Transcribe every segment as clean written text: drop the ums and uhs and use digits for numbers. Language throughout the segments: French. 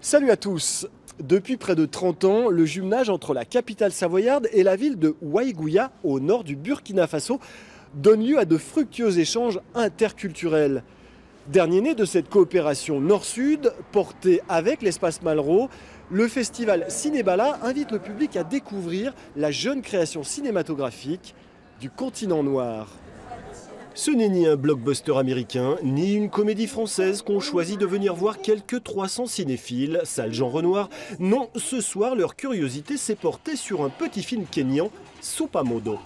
Salut à tous. Depuis près de 30 ans, le jumelage entre la capitale savoyarde et la ville de Ouaïgouya, au nord du Burkina Faso, donne lieu à de fructueux échanges interculturels. Dernier né de cette coopération nord-sud, portée avec l'espace Malraux, le festival Cinébala invite le public à découvrir la jeune création cinématographique du continent noir. Ce n'est ni un blockbuster américain, ni une comédie française qu'ont choisi de venir voir quelques 300 cinéphiles, salle Jean Renoir. Non, ce soir, leur curiosité s'est portée sur un petit film kényan, Supamodo.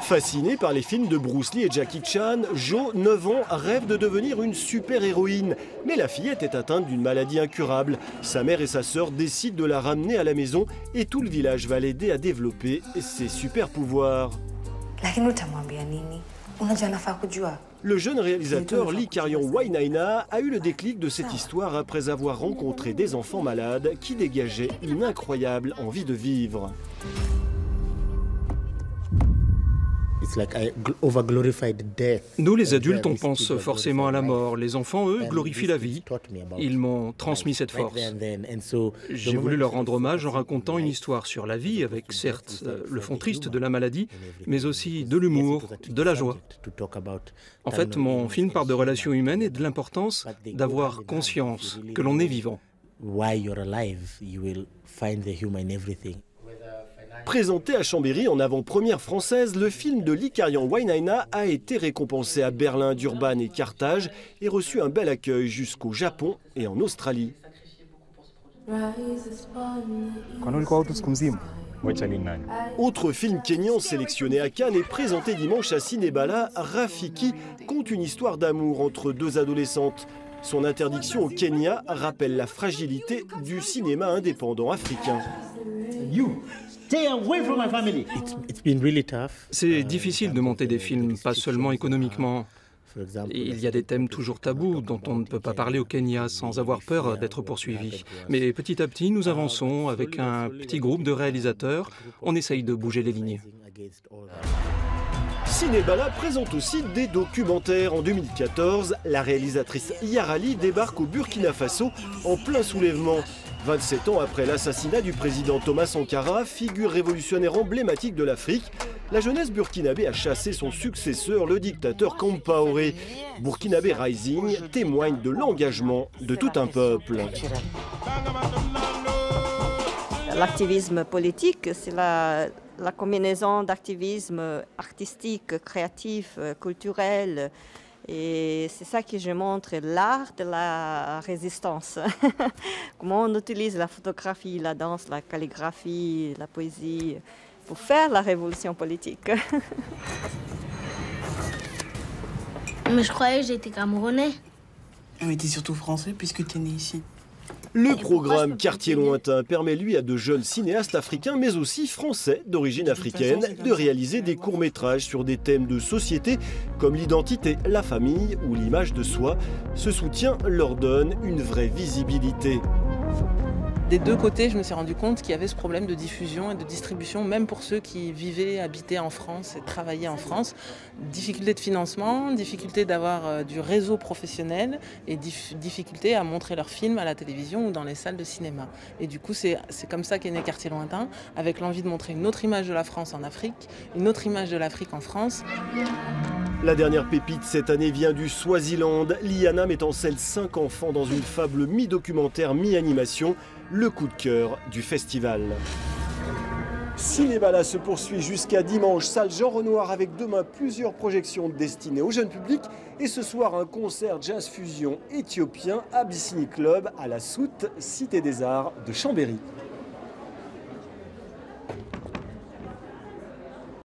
Fasciné par les films de Bruce Lee et Jackie Chan, Jo, 9 ans, rêve de devenir une super-héroïne. Mais la fillette est atteinte d'une maladie incurable. Sa mère et sa sœur décident de la ramener à la maison et tout le village va l'aider à développer ses super-pouvoirs. Le jeune réalisateur Lee Kariong-Wainaina a eu le déclic de cette histoire après avoir rencontré des enfants malades qui dégageaient une incroyable envie de vivre. Nous, les adultes, on pense forcément à la mort. Les enfants, eux, glorifient la vie. Ils m'ont transmis cette force. J'ai voulu leur rendre hommage en racontant une histoire sur la vie, avec certes le fond triste de la maladie, mais aussi de l'humour, de la joie. En fait, mon film part de relations humaines et de l'importance d'avoir conscience que l'on est vivant. Présenté à Chambéry en avant-première française, le film de Lee Kariong-Wainaina a été récompensé à Berlin, Durban et Carthage et reçu un bel accueil jusqu'au Japon et en Australie. Autre film kényan sélectionné à Cannes et présenté dimanche à Cinébala, Rafiki conte une histoire d'amour entre deux adolescentes. Son interdiction au Kenya rappelle la fragilité du cinéma indépendant africain. C'est difficile de monter des films, pas seulement économiquement. Il y a des thèmes toujours tabous dont on ne peut pas parler au Kenya sans avoir peur d'être poursuivi. Mais petit à petit, nous avançons avec un petit groupe de réalisateurs. On essaye de bouger les lignes. Cinébala présente aussi des documentaires. En 2014, la réalisatrice Yarali débarque au Burkina Faso en plein soulèvement. 27 ans après l'assassinat du président Thomas Sankara, figure révolutionnaire emblématique de l'Afrique, la jeunesse burkinabé a chassé son successeur, le dictateur Compaoré. Burkinabé Rising témoigne de l'engagement de tout un peuple. L'activisme politique, c'est la combinaison d'activisme artistique, créatif, culturel. Et c'est ça que je montre, l'art de la résistance. Comment on utilise la photographie, la danse, la calligraphie, la poésie pour faire la révolution politique. Mais je croyais que j'étais camerounais. Mais t'es surtout français puisque t'es né ici. Le programme Quartier Lointain permet lui à de jeunes cinéastes africains, mais aussi français d'origine africaine, de réaliser des courts-métrages sur des thèmes de société comme l'identité, la famille ou l'image de soi. Ce soutien leur donne une vraie visibilité. Des deux côtés, je me suis rendu compte qu'il y avait ce problème de diffusion et de distribution, même pour ceux qui vivaient, habitaient en France et travaillaient en France. Difficulté de financement, difficulté d'avoir du réseau professionnel et difficulté à montrer leurs films à la télévision ou dans les salles de cinéma. Et du coup, c'est comme ça qu'est né Quartier Lointain, avec l'envie de montrer une autre image de la France en Afrique, une autre image de l'Afrique en France. La dernière pépite cette année vient du Swaziland. Liana met en scène 5 enfants dans une fable mi-documentaire, mi-animation. Le coup de cœur du festival. Cinébala se poursuit jusqu'à dimanche, salle Jean Renoir, avec demain plusieurs projections destinées au jeune public et ce soir un concert jazz fusion éthiopien Abyssinie Club à la Soute, Cité des Arts de Chambéry.